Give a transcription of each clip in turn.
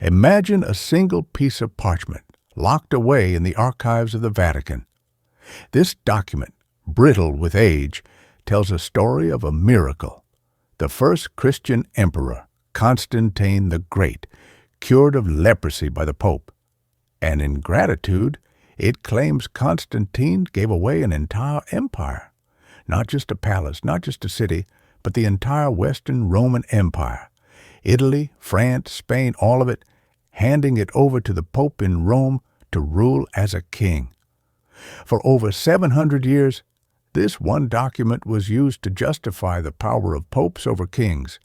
Imagine a single piece of parchment locked away in the archives of the Vatican. This document, brittle with age, tells a story of a miracle. The first Christian emperor, Constantine the Great, cured of leprosy by the Pope. And in gratitude, it claims Constantine gave away an entire empire. Not just a palace, not just a city, but the entire Western Roman Empire. Italy, France, Spain, all of it, handing it over to the Pope in Rome to rule as a king. For over 700 years, this one document was used to justify the power of popes over kings,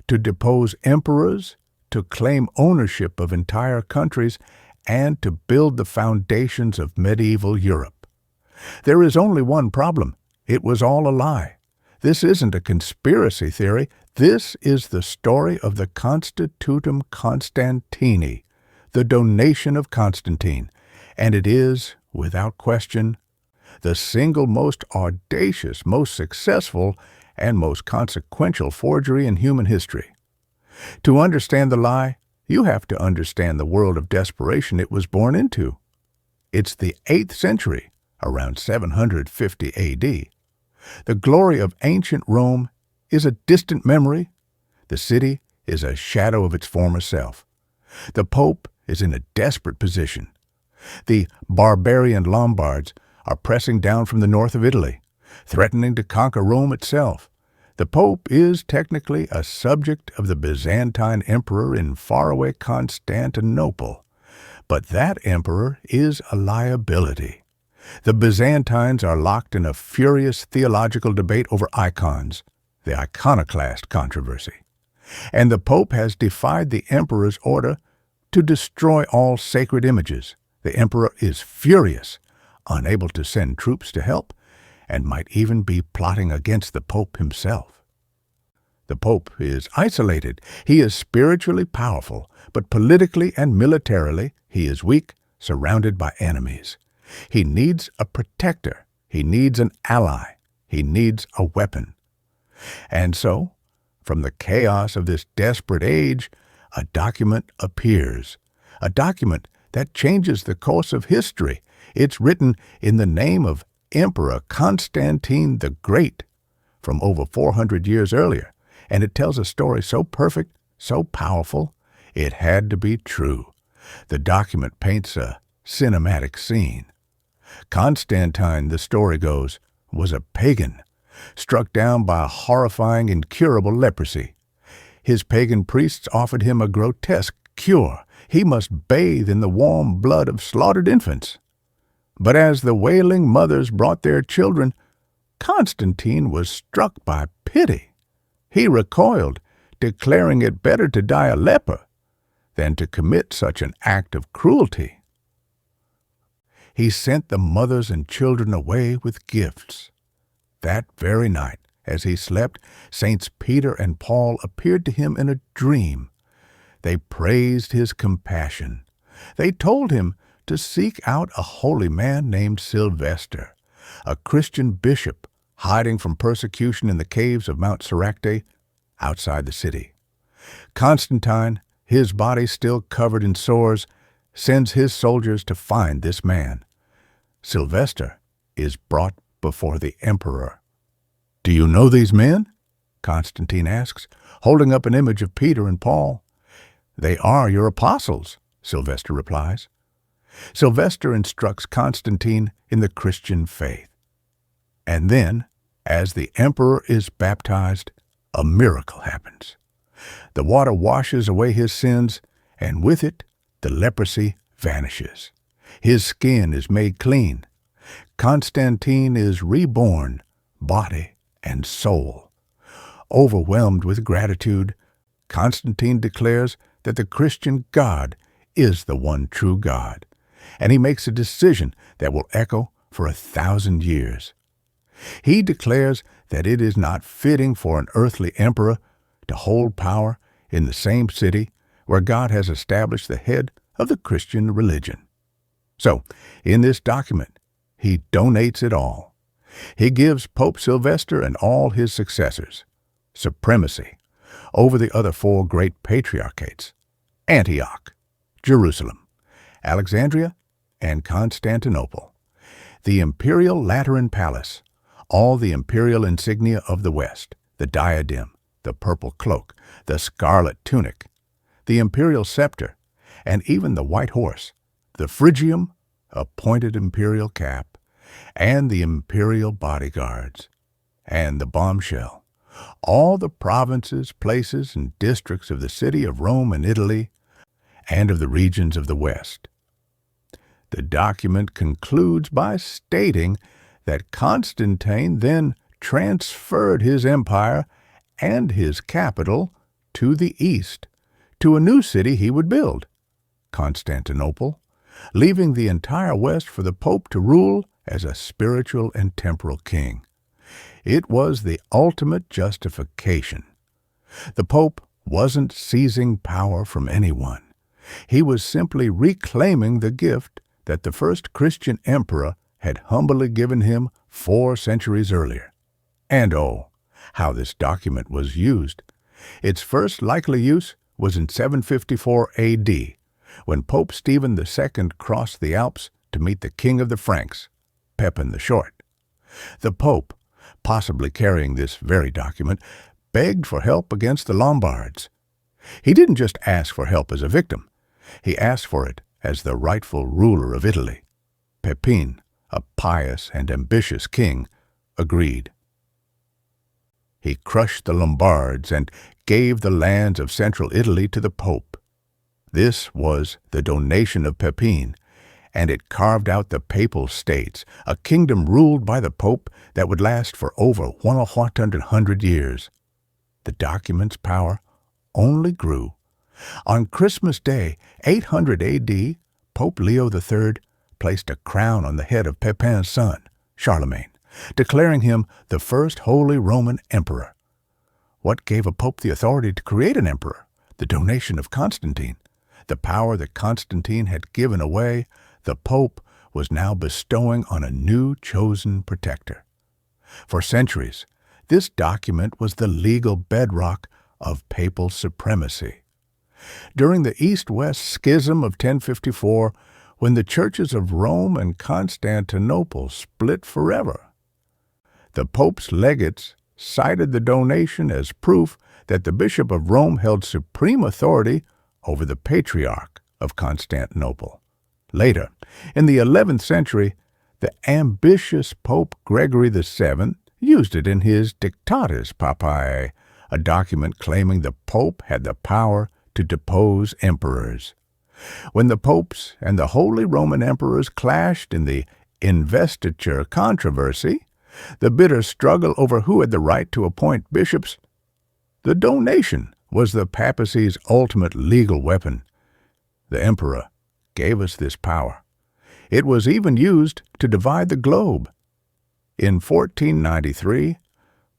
to depose emperors, to claim ownership of entire countries, and to build the foundations of medieval Europe. There is only one problem. It was all a lie. This isn't a conspiracy theory. This is the story of the Constitutum Constantini, the donation of Constantine, and it is, without question, the single most audacious, most successful, and most consequential forgery in human history. To understand the lie, you have to understand the world of desperation it was born into. It's the 8th century, around 750 A.D. The glory of ancient Rome is a distant memory. The city is a shadow of its former self. The Pope is in a desperate position. The barbarian Lombards are pressing down from the north of Italy, threatening to conquer Rome itself. The Pope is technically a subject of the Byzantine emperor in faraway Constantinople, but that emperor is a liability. The Byzantines are locked in a furious theological debate over icons, the iconoclast controversy. And the Pope has defied the emperor's order to destroy all sacred images. The emperor is furious, unable to send troops to help, and might even be plotting against the Pope himself. The Pope is isolated. He is spiritually powerful, but politically and militarily he is weak, surrounded by enemies. He needs a protector. He needs an ally. He needs a weapon. And so, from the chaos of this desperate age, a document appears. A document that changes the course of history. It's written in the name of Emperor Constantine the Great from over 400 years earlier, and it tells a story so perfect, so powerful, it had to be true. The document paints a cinematic scene. Constantine, the story goes, was a pagan, struck down by a horrifying, incurable leprosy. His pagan priests offered him a grotesque cure. He must bathe in the warm blood of slaughtered infants. But as the wailing mothers brought their children, Constantine was struck by pity. He recoiled, declaring it better to die a leper than to commit such an act of cruelty. He sent the mothers and children away with gifts. That very night, as he slept, Saints Peter and Paul appeared to him in a dream. They praised his compassion. They told him to seek out a holy man named Sylvester, a Christian bishop hiding from persecution in the caves of Mount Soracte outside the city. Constantine, his body still covered in sores, sends his soldiers to find this man. Sylvester is brought before the emperor. "Do you know these men?" Constantine asks, holding up an image of Peter and Paul. "They are your apostles," Sylvester replies. Sylvester instructs Constantine in the Christian faith. And then, as the emperor is baptized, a miracle happens. The water washes away his sins, and with it, the leprosy vanishes. His skin is made clean. Constantine is reborn, body and soul. Overwhelmed with gratitude, Constantine declares that the Christian God is the one true God, and he makes a decision that will echo for 1,000 years. He declares that it is not fitting for an earthly emperor to hold power in the same city where God has established the head of the Christian religion. So, in this document, he donates it all. He gives Pope Sylvester and all his successors supremacy over the other 4 great patriarchates: Antioch, Jerusalem, Alexandria, and Constantinople, the imperial Lateran palace, all the imperial insignia of the West, the diadem, the purple cloak, the scarlet tunic, the imperial scepter, and even the white horse, the Phrygium, a pointed imperial cap, and the imperial bodyguards, and the bombshell, all the provinces, places, and districts of the city of Rome and Italy, and of the regions of the West. The document concludes by stating that Constantine then transferred his empire and his capital to the east, to a new city he would build, Constantinople, leaving the entire West for the Pope to rule as a spiritual and temporal king. It was the ultimate justification. The Pope wasn't seizing power from anyone. He was simply reclaiming the gift that the first Christian emperor had humbly given him 4 centuries earlier. And oh, how this document was used. Its first likely use was in 754 A.D., when Pope Stephen II crossed the Alps to meet the King of the Franks, Pepin the Short. The Pope, possibly carrying this very document, begged for help against the Lombards. He didn't just ask for help as a victim. He asked for it as the rightful ruler of Italy. Pepin, a pious and ambitious king, agreed. He crushed the Lombards and gave the lands of central Italy to the Pope. This was the donation of Pepin, and it carved out the Papal States, a kingdom ruled by the Pope that would last for over 100 years. The document's power only grew. On Christmas Day, 800 A.D., Pope Leo III placed a crown on the head of Pepin's son, Charlemagne, declaring him the first Holy Roman Emperor. What gave a pope the authority to create an emperor? The donation of Constantine. The power that Constantine had given away, the Pope was now bestowing on a new chosen protector. For centuries, this document was the legal bedrock of papal supremacy. During the East-West Schism of 1054, when the churches of Rome and Constantinople split forever, the Pope's legates cited the donation as proof that the Bishop of Rome held supreme authority over the Patriarch of Constantinople. Later, in the 11th century, the ambitious Pope Gregory VII used it in his Dictatus Papae, a document claiming the Pope had the power to depose emperors. When the popes and the Holy Roman Emperors clashed in the investiture controversy, the bitter struggle over who had the right to appoint bishops, the donation was the papacy's ultimate legal weapon. The emperor gave us this power. It was even used to divide the globe. In 1493,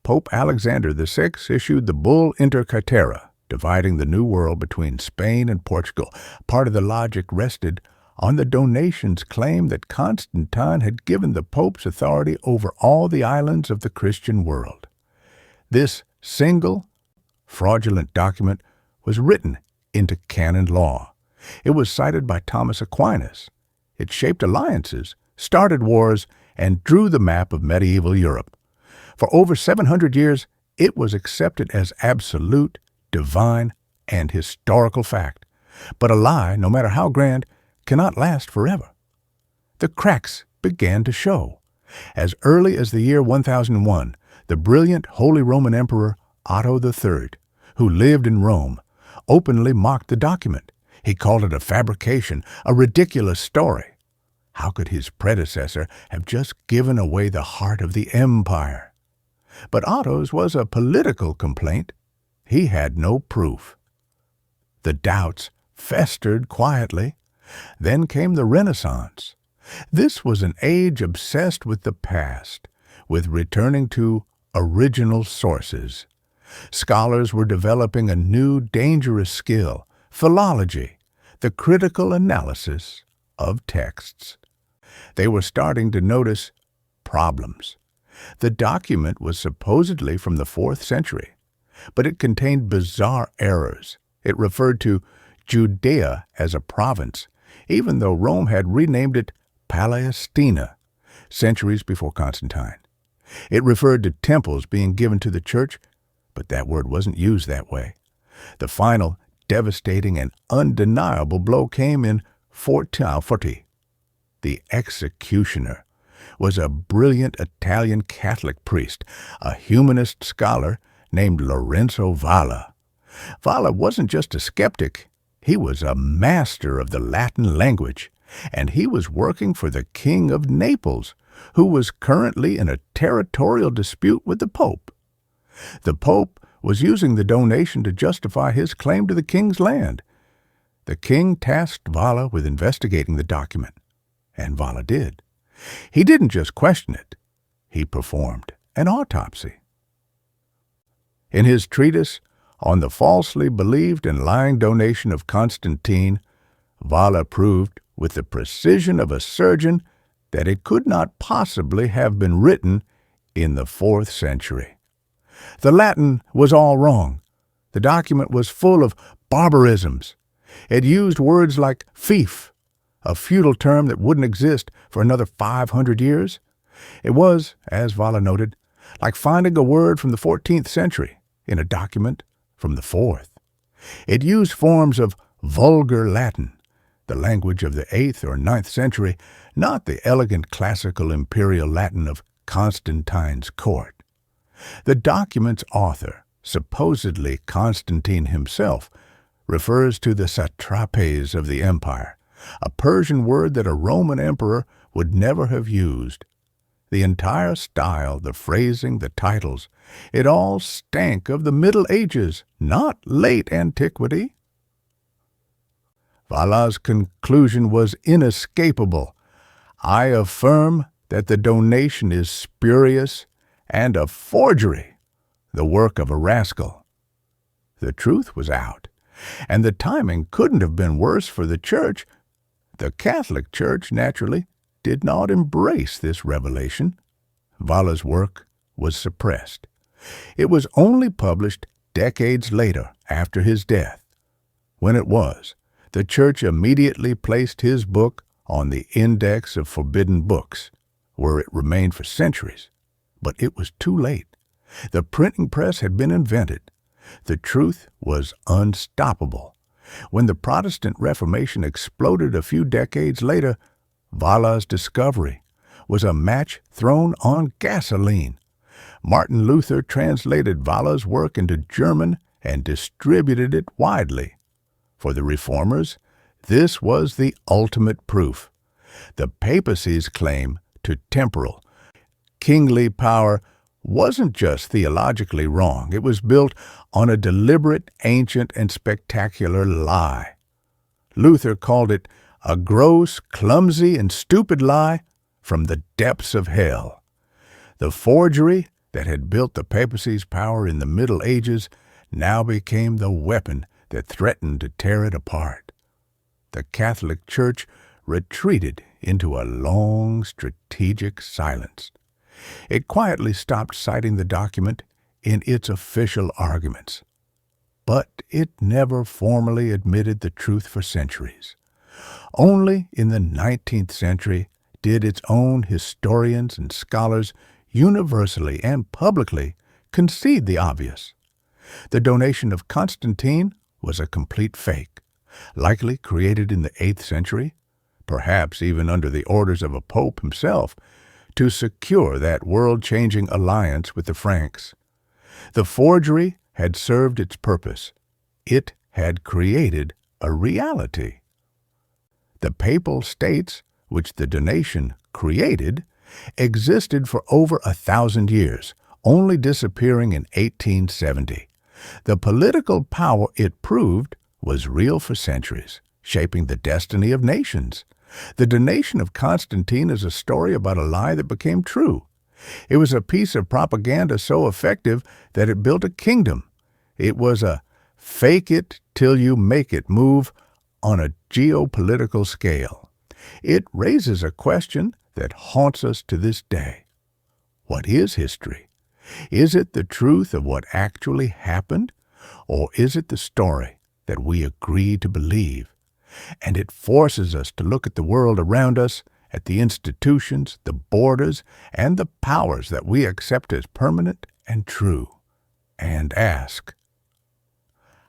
Pope Alexander VI issued the bull Inter Caetera, dividing the New World between Spain and Portugal. Part of the logic rested on the donation's claim that Constantine had given the Pope's authority over all the islands of the Christian world. This single, fraudulent document was written into canon law. It was cited by Thomas Aquinas. It shaped alliances, started wars, and drew the map of medieval Europe. For over 700 years, it was accepted as absolute, divine, and historical fact. But a lie, no matter how grand, cannot last forever. The cracks began to show. As early as the year 1001, the brilliant Holy Roman Emperor Otto III, who lived in Rome, openly mocked the document. He called it a fabrication, a ridiculous story. How could his predecessor have just given away the heart of the empire? But Otto's was a political complaint. He had no proof. The doubts festered quietly. Then came the Renaissance. This was an age obsessed with the past, with returning to original sources. Scholars were developing a new dangerous skill, philology, the critical analysis of texts. They were starting to notice problems. The document was supposedly from the 4th century, but it contained bizarre errors. It referred to Judea as a province, even though Rome had renamed it Palestina centuries before Constantine. It referred to temples being given to the church, but that word wasn't used that way. The final, devastating, and undeniable blow came in 1440. The executioner was a brilliant Italian Catholic priest, a humanist scholar named Lorenzo Valla. Valla wasn't just a skeptic, he was a master of the Latin language, and he was working for the King of Naples, who was currently in a territorial dispute with the Pope. The Pope was using the donation to justify his claim to the king's land. The king tasked Valla with investigating the document, and Valla did. He didn't just question it, he performed an autopsy. In his treatise on the falsely believed and lying donation of Constantine, Valla proved with the precision of a surgeon that it could not possibly have been written in the 4th century. The Latin was all wrong. The document was full of barbarisms. It used words like fief, a feudal term that wouldn't exist for another 500 years. It was, as Valla noted, like finding a word from the 14th century in a document from the 4th. It used forms of vulgar Latin, the language of the 8th or 9th century, not the elegant classical imperial Latin of Constantine's court. The document's author, supposedly Constantine himself, refers to the satrapes of the empire, a Persian word that a Roman emperor would never have used. The entire style, the phrasing, the titles, it all stank of the Middle Ages, not late antiquity. Valla's conclusion was inescapable. I affirm that the donation is spurious and a forgery, the work of a rascal. The truth was out, and the timing couldn't have been worse for the Church. The Catholic Church, naturally, did not embrace this revelation. Valla's work was suppressed. It was only published decades later, after his death. When it was, the Church immediately placed his book on the Index of Forbidden Books, where it remained for centuries. But it was too late. The printing press had been invented. The truth was unstoppable. When the Protestant Reformation exploded a few decades later, Valla's discovery was a match thrown on gasoline. Martin Luther translated Valla's work into German and distributed it widely. For the Reformers, this was the ultimate proof. The papacy's claim to temporal, kingly power wasn't just theologically wrong. It was built on a deliberate, ancient, and spectacular lie. Luther called it a gross, clumsy, and stupid lie from the depths of hell. The forgery that had built the papacy's power in the Middle Ages now became the weapon that threatened to tear it apart. The Catholic Church retreated into a long, strategic silence. It quietly stopped citing the document in its official arguments. But it never formally admitted the truth for centuries. Only in the 19th century did its own historians and scholars universally and publicly concede the obvious. The donation of Constantine was a complete fake, likely created in the 8th century, perhaps even under the orders of a pope himself, to secure that world-changing alliance with the Franks. The forgery had served its purpose. It had created a reality. The papal states, which the donation created, existed for over 1,000 years, only disappearing in 1870. The political power it proved was real for centuries, shaping the destiny of nations. The donation of Constantine is a story about a lie that became true. It was a piece of propaganda so effective that it built a kingdom. It was a fake-it-till-you-make-it move on a geopolitical scale. It raises a question that haunts us to this day. What is history? Is it the truth of what actually happened, or is it the story that we agree to believe. And it forces us to look at the world around us, at the institutions, the borders, and the powers that we accept as permanent and true, and ask,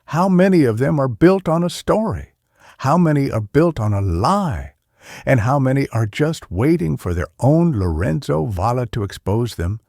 how many of them are built on a story? How many are built on a lie? And how many are just waiting for their own Lorenzo Valla to expose them